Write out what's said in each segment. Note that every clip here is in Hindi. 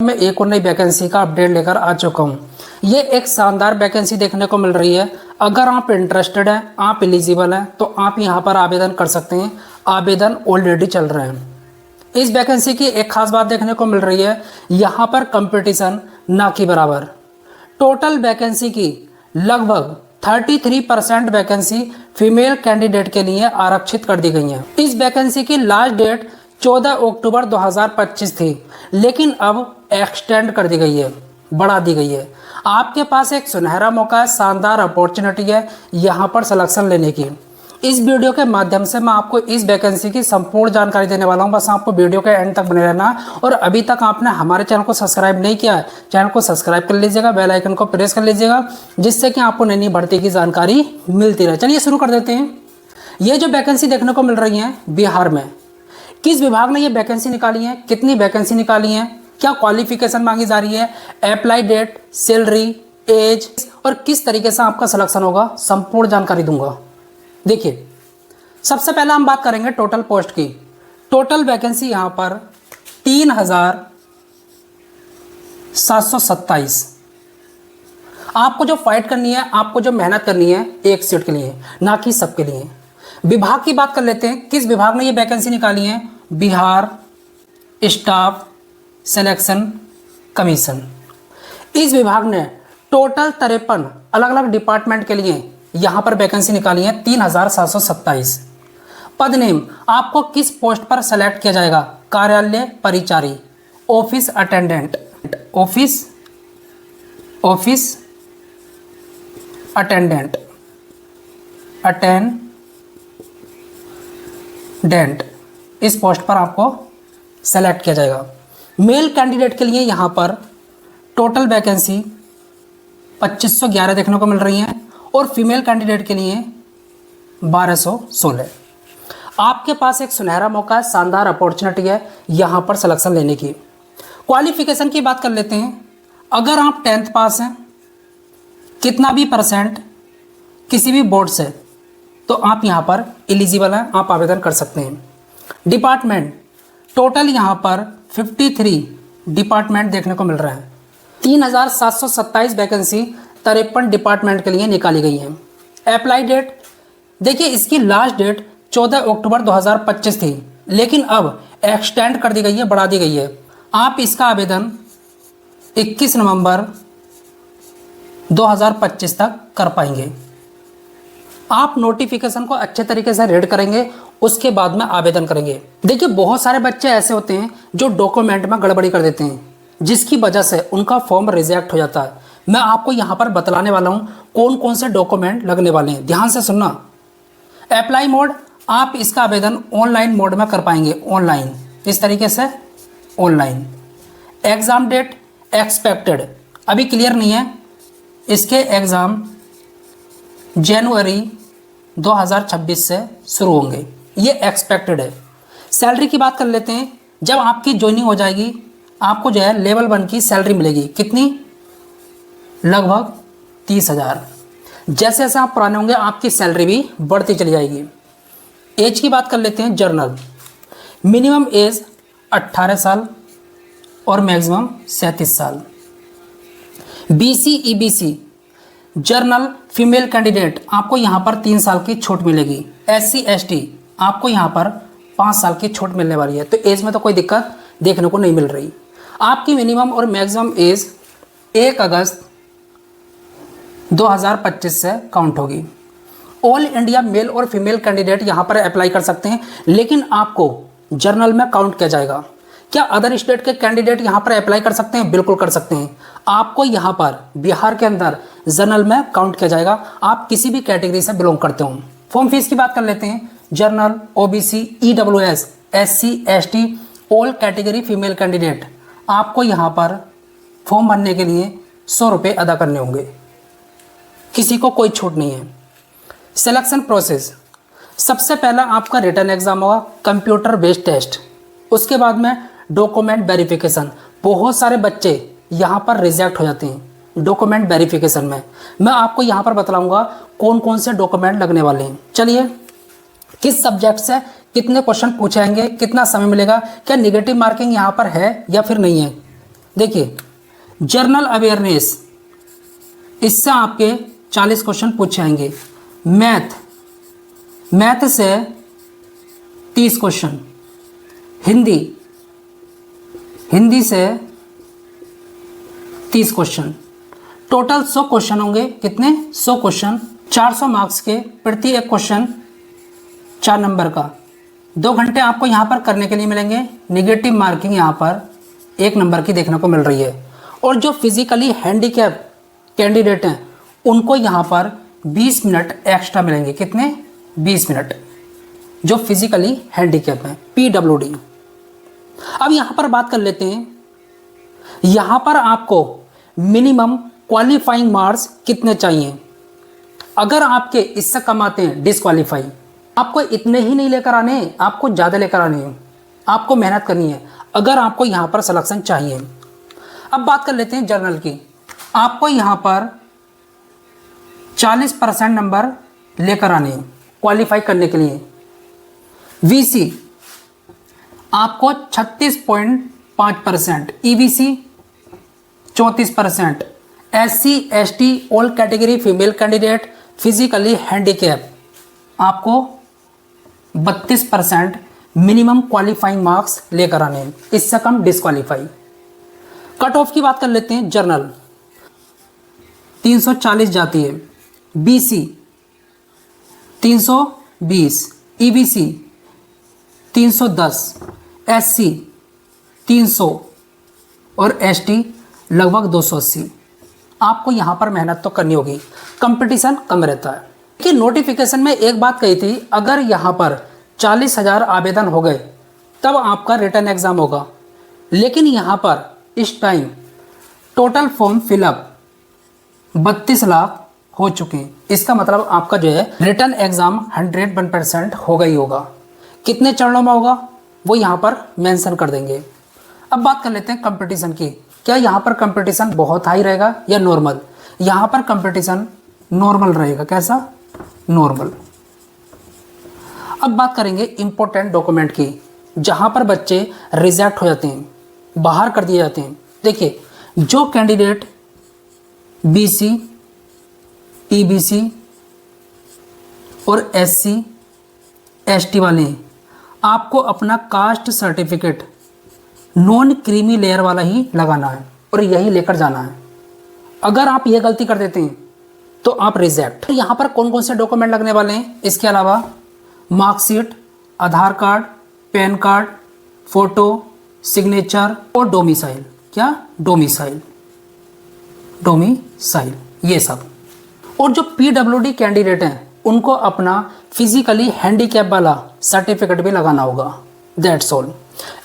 मैं एक और नई वैकेंसी का अपडेट लेकर आ चुका हूँ। ये एक शानदार वैकेंसी देखने को मिल रही है। अगर आप इंटरेस्टेड हैं, आप एलिजिबल हैं, तो आप यहाँ पर आवेदन कर सकते हैं। आवेदन ऑलरेडी चल रहे हैं। इस वैकेंसी की एक खास बात देखने को मिल रही है, यहाँ पर कंपटीशन ना के बराबर। टोटल वैकेंसी की लगभग 33% वैकेंसी फीमेल कैंडिडेट के लिए आरक्षित कर दी गई है। इस वैकेंसी की लास्ट डेट 14 अक्टूबर 2025 थी, लेकिन अब एक्सटेंड कर दी गई है, बढ़ा दी गई है। आपके पास एक सुनहरा मौका है, शानदार अपॉर्चुनिटी है यहाँ पर सिलेक्शन लेने की। इस वीडियो के माध्यम से मैं आपको इस वैकेंसी की संपूर्ण जानकारी देने वाला हूं। बस आपको वीडियो के एंड तक बने रहना। और अभी तक आपने हमारे चैनल को सब्सक्राइब नहीं किया है, चैनल को सब्सक्राइब कर लीजिएगा, बेल आइकन को प्रेस कर लीजिएगा, जिससे कि आपको नई नई भर्ती की जानकारी मिलती रहे। चलिए शुरू कर देते हैं। ये जो वैकेंसी देखने को मिल रही है बिहार में, किस विभाग ने ये वैकेंसी निकाली है, कितनी वैकेंसी निकाली है, क्या क्वालिफिकेशन मांगी जा रही है, अप्लाई डेट, सैलरी, एज और किस तरीके से आपका सिलेक्शन होगा, संपूर्ण जानकारी दूंगा। देखिए, सबसे पहले हम बात करेंगे टोटल पोस्ट की। टोटल वैकेंसी यहाँ पर 3727। आपको जो फाइट करनी है, आपको जो मेहनत करनी है, एक सीट के लिए, ना कि सबके लिए। विभाग की बात कर लेते हैं, किस विभाग ने ये वैकेंसी निकाली है? Bihar staff selection commission. इस विभाग ने टोटल 53 अलग अलग डिपार्टमेंट के लिए यहाँ पर वैकेंसी निकाली है 3727। पद नेम, आपको किस पोस्ट पर सेलेक्ट किया जाएगा? कार्यालय परिचारी, ऑफिस अटेंडेंट, ऑफिस अटेंडेंट, इस पोस्ट पर आपको सेलेक्ट किया जाएगा। मेल कैंडिडेट के लिए यहाँ पर टोटल वैकेंसी 2511 देखने को मिल रही है और फीमेल कैंडिडेट के लिए 1216। आपके पास एक सुनहरा मौका है, शानदार अपॉर्चुनिटी है यहाँ पर सिलेक्शन लेने की। क्वालिफिकेशन की बात कर लेते हैं। अगर आप 10th पास हैं, कितना भी परसेंट किसी भी बोर्ड से, तो आप यहाँ पर एलिजिबल हैं, आप आवेदन कर सकते हैं। डिपार्टमेंट, टोटल यहाँ पर 53 डिपार्टमेंट देखने को मिल रहे हैं। 3727 वैकेंसी 53 डिपार्टमेंट के लिए निकाली गई है। अप्लाई डेट, देखिए इसकी लास्ट डेट 14 अक्टूबर 2025 थी, लेकिन अब एक्सटेंड कर दी गई है, बढ़ा दी गई है। आप इसका आवेदन 21 नवंबर 2025 तक कर पाएंगे। आप नोटिफिकेशन को अच्छे तरीके से रीड करेंगे, उसके बाद में आवेदन करेंगे। देखिए, बहुत सारे बच्चे ऐसे होते हैं जो डॉक्यूमेंट में गड़बड़ी कर देते हैं, जिसकी वजह से उनका फॉर्म रिजेक्ट हो जाता है। मैं आपको यहाँ पर बतलाने वाला हूँ कौन कौन से डॉक्यूमेंट लगने वाले हैं, ध्यान से सुनना। अप्लाई मोड, आप इसका आवेदन ऑनलाइन मोड में कर पाएंगे, ऑनलाइन, इस तरीके से ऑनलाइन। एग्ज़ाम डेट एक्सपेक्टेड, अभी क्लियर नहीं है, इसके एग्ज़ाम जनवरी 2026 से शुरू होंगे, ये एक्सपेक्टेड है। सैलरी की बात कर लेते हैं। जब आपकी ज्वाइनिंग हो जाएगी, आपको जो है लेवल 1 की सैलरी मिलेगी। कितनी? लगभग 30,000। जैसे जैसे आप पुराने होंगे, आपकी सैलरी भी बढ़ती चली जाएगी। एज की बात कर लेते हैं। जर्नल, मिनिमम एज 18 साल और मैक्सिमम 37 साल। BC EBC journal female candidate, आपको यहाँ पर 3 साल की छूट मिलेगी। SC ST आपको यहाँ पर 5 साल की छूट मिलने वाली है। तो एज में तो कोई दिक्कत देखने को नहीं मिल रही। आपकी मिनिमम और मैक्सिमम एज 1 अगस्त 2025 से काउंट होगी। ऑल इंडिया मेल और फीमेल कैंडिडेट यहाँ पर अप्लाई कर सकते हैं, लेकिन आपको जर्नल में काउंट किया जाएगा। क्या अदर स्टेट के कैंडिडेट यहाँ पर अप्लाई कर सकते हैं? बिल्कुल कर सकते हैं। आपको यहाँ पर बिहार के अंदर जर्नल में काउंट किया जाएगा, आप किसी भी कैटेगरी से बिलोंग करते हो। फॉर्म फीस की बात कर लेते हैं। Journal, OBC, EWS, SC ST all category female candidate, आपको यहाँ पर फॉर्म भरने के लिए 100 रुपये अदा करने होंगे, किसी को कोई छूट नहीं है। सिलेक्शन प्रोसेस, सबसे पहला आपका रिटन एग्जाम होगा, कंप्यूटर बेस्ड टेस्ट, उसके बाद में डॉक्यूमेंट वेरिफिकेशन। बहुत सारे बच्चे यहाँ पर रिजेक्ट हो जाते हैं डॉक्यूमेंट वेरिफिकेशन में। मैं आपको यहाँ पर बतलाऊंगा कौन कौन से डॉक्यूमेंट लगने वाले हैं। चलिए, किस सब्जेक्ट से कितने क्वेश्चन पूछे जाएंगे, कितना समय मिलेगा, क्या निगेटिव मार्किंग यहाँ पर है या फिर नहीं है, देखिए जनरल अवेयरनेस, इससे आपके 40 क्वेश्चन पूछे जाएंगे। मैथ से 30 क्वेश्चन, हिंदी से 30 क्वेश्चन, टोटल 100 क्वेश्चन होंगे। कितने? 100 क्वेश्चन, 400 मार्क्स के, प्रति एक क्वेश्चन 4 नंबर का। 2 घंटे आपको यहाँ पर करने के लिए मिलेंगे। निगेटिव मार्किंग यहाँ पर 1 नंबर की देखने को मिल रही है। और जो फिजिकली हैंडीकैप कैंडिडेट हैं उनको यहाँ पर 20 मिनट एक्स्ट्रा मिलेंगे। कितने? 20 मिनट, जो फिजिकली हैंडीकैप हैं, PWD। अब यहाँ पर बात कर लेते हैं, यहाँ पर आपको मिनिमम क्वालिफाइंग मार्क्स कितने चाहिए। अगर आपके इससे कम आते हैं डिसक्वालीफाई। आपको इतने ही नहीं लेकर आने हैं, आपको ज़्यादा लेकर आने हैं, आपको मेहनत करनी है अगर आपको यहाँ पर सिलेक्शन चाहिए। अब बात कर लेते हैं जर्नल की। आपको यहाँ पर 40% नंबर लेकर आने हैं क्वालिफाई करने के लिए। VC आपको 36.5%, EVC 34%, SC ST all category female candidate physically handicap आपको 32% मिनिमम क्वालिफाइंग मार्क्स लेकर आने हैं, इससे कम डिसक्वालीफाई। कट ऑफ की बात कर लेते हैं। जर्नल 340 जाती है, BC 320, EBC 310, SC 300 और ST लगभग 280। आपको यहाँ पर मेहनत तो करनी होगी, कंपटीशन कम रहता है। कि नोटिफिकेशन में एक बात कही थी, अगर यहाँ पर 40,000 आवेदन हो गए तब आपका रिटर्न एग्ज़ाम होगा, लेकिन यहाँ पर इस time total form fill up 32 lakh हो चुके हैं। इसका मतलब आपका जो है रिटर्न एग्ज़ाम 101% होगा ही होगा। कितने चरणों में होगा वो यहाँ पर मेंशन कर देंगे। अब बात कर लेते हैं कंपटीशन की। क्या यहाँ पर कंपटीशन बहुत हाई रहेगा या नॉर्मल? यहाँ पर कंपटीशन नॉर्मल रहेगा। कैसा? नॉर्मल। अब बात करेंगे इंपॉर्टेंट डॉक्यूमेंट की, जहाँ पर बच्चे रिजेक्ट हो जाते हैं, बाहर कर दिए जाते हैं। देखिए जो कैंडिडेट BC, EBC और SC ST वाले हैं, आपको अपना caste certificate non creamy layer वाला ही लगाना है और यही लेकर जाना है। अगर आप ये गलती कर देते हैं तो आप रिजेक्ट। यहाँ पर कौन कौन से डॉक्यूमेंट लगने वाले हैं? इसके अलावा marksheet, Aadhaar card, PAN card, photo, signature और डोमिसाइल। क्या? डोमिसाइल, ये सब। और जो PWD कैंडिडेट हैं उनको अपना फिजिकली हैंडीकैप वाला सर्टिफिकेट भी लगाना होगा। That's all.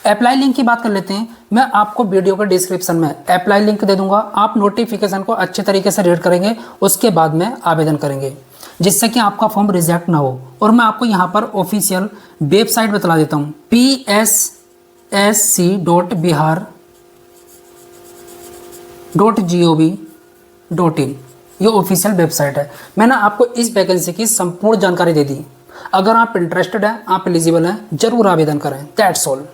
अप्लाई लिंक की बात कर लेते हैं। मैं आपको वीडियो के डिस्क्रिप्शन में अप्लाई लिंक दे दूंगा। आप नोटिफिकेशन को अच्छे तरीके से रीड करेंगे, उसके बाद में आवेदन करेंगे, जिससे कि आपका फॉर्म रिजेक्ट ना हो। और मैं आपको यहाँ पर ऑफिशियल वेबसाइट बता देता हूँ, pssc.bihar.gov.in। ये ऑफिशियल वेबसाइट है। मैंने आपको इस वैकेंसी की संपूर्ण जानकारी दे दी। अगर आप इंटरेस्टेड हैं, आप एलिजिबल हैं, जरूर आवेदन करें। That's all.